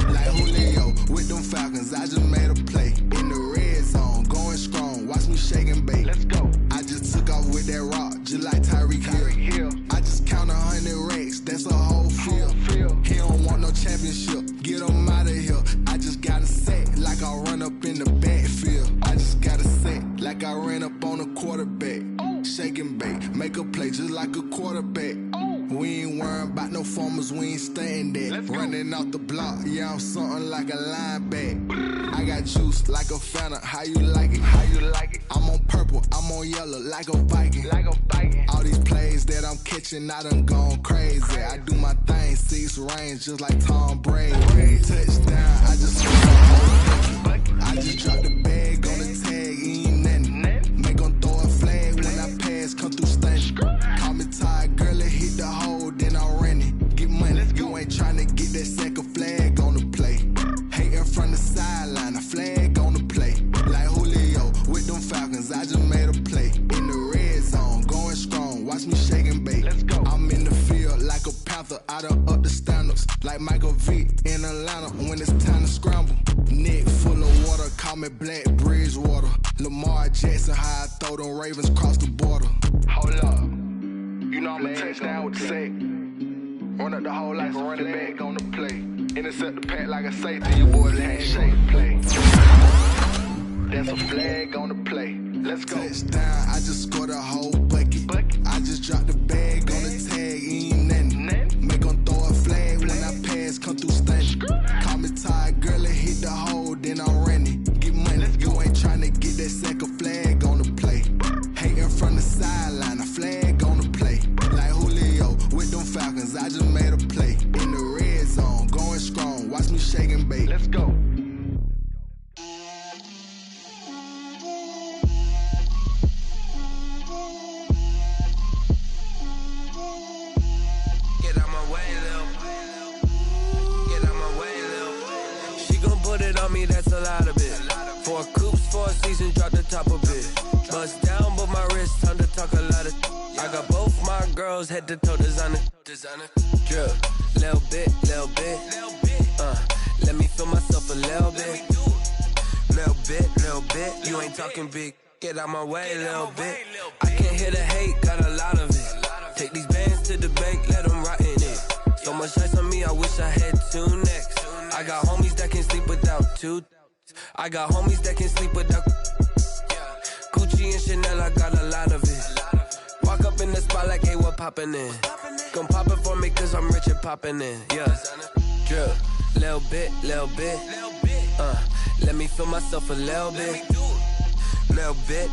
like Julio with them Falcons, I just made a play. In the red zone, going strong, watch me shake and bake. Let's go. I just took off with that rock, just like Tyreek Hill. I just count 100 racks, that's a whole field. He don't want no championship, get him out of here. I just got a set, like I run up in the backfield. I just got a set, like I ran up on a quarterback. Shake and bake, make a play just like a quarterback. We ain't worrying about no formers, we ain't staying there. Running off the block, yeah, I'm something like a linebacker. I got juice like a Fanta, how you like it? How you like it? I'm on purple, I'm on yellow, like a Viking. Like a Viking. All these plays that I'm catching, I done gone crazy. I do my thing, 6 range, just like Tom Brady. Touchdown, I just scored a whole bucket. I just dropped the bag on the tag, ain't nothing. Make them throw a flag when I pass, come through stunning. Call me tired, girl, and hit the hole, then I'm running. Get money, you ain't tryna get that second flag on the play. Hating from the sideline, a flag on the play. Like Julio with them Falcons, I just made a play. In the red zone, going strong, watch me shake and bake. Let's go. I'm in the field like a Panther, I done up the standards. Like Michael Vick in Atlanta when it's time to scramble. Neck full of water, call me Black Bridgewater. Lamar Jackson, how I throw them Ravens cross the border. Hold up. You know I'm a touchdown with the sack. Run up the hole like a running back on the play. Intercept the pack like a safety. Your boys handshake play. That's a flag on the play. Let's go. Touchdown, I just scored a whole bucket. I just dropped the bag on the tag, ain't nothing. Make them throw a flag when I pass, come through stunning. Call me tired, girl, and hit the hole, then I'm running. Get money, you ain't tryna get that second flag on the play. Hating from the sideline, a flag on the play. Like Julio with them Falcons, I just made a play. In the red zone, going strong, watch me shake and bake. Let's go. That's a lot of it. 4 coops, 4 seasons, drop the top of it. Bust down, but my wrist, time to talk a lot of. I got both my girls head to toe designer. Drill, little bit. Let me feel myself a little bit. Little bit. You ain't talking big. Get out my way, little bit. I can't hear the hate, got a lot of it. Take these bands to the bank, let them rot in it. So much ice on me, I wish I had 2 necks. I got homies that can sleep without 2. I got homies that can sleep without Gucci and Chanel, I got a lot of it. Walk up in the spot like, hey, what poppin' in? Gon' pop it for me cause I'm rich and poppin' in. Yeah, drill, little bit. Let me feel myself a little bit. Little bit.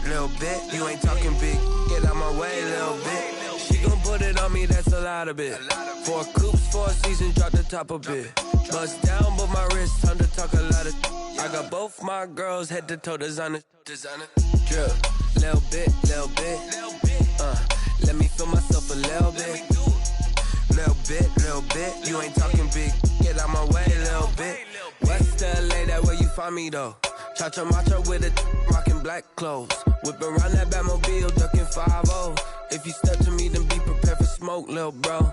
You ain't talking big. Get out my way, little bit. She gon' put it on me, that's a lot of it. 4 coops, 4 seasons, drop the top a bit. Bust down, but my wrist, time to talk a lot of. I got both my girls head to toe designer. Drill, little bit. Let me feel myself a little bit. Little bit. You ain't talking big. Get out my way, little bit. West LA, that where you find me though. Cha-cha macha with a rockin' black clothes. Whip around that Batmobile, ducking 5-0. If you step to me, then be prepared for smoke, little bro.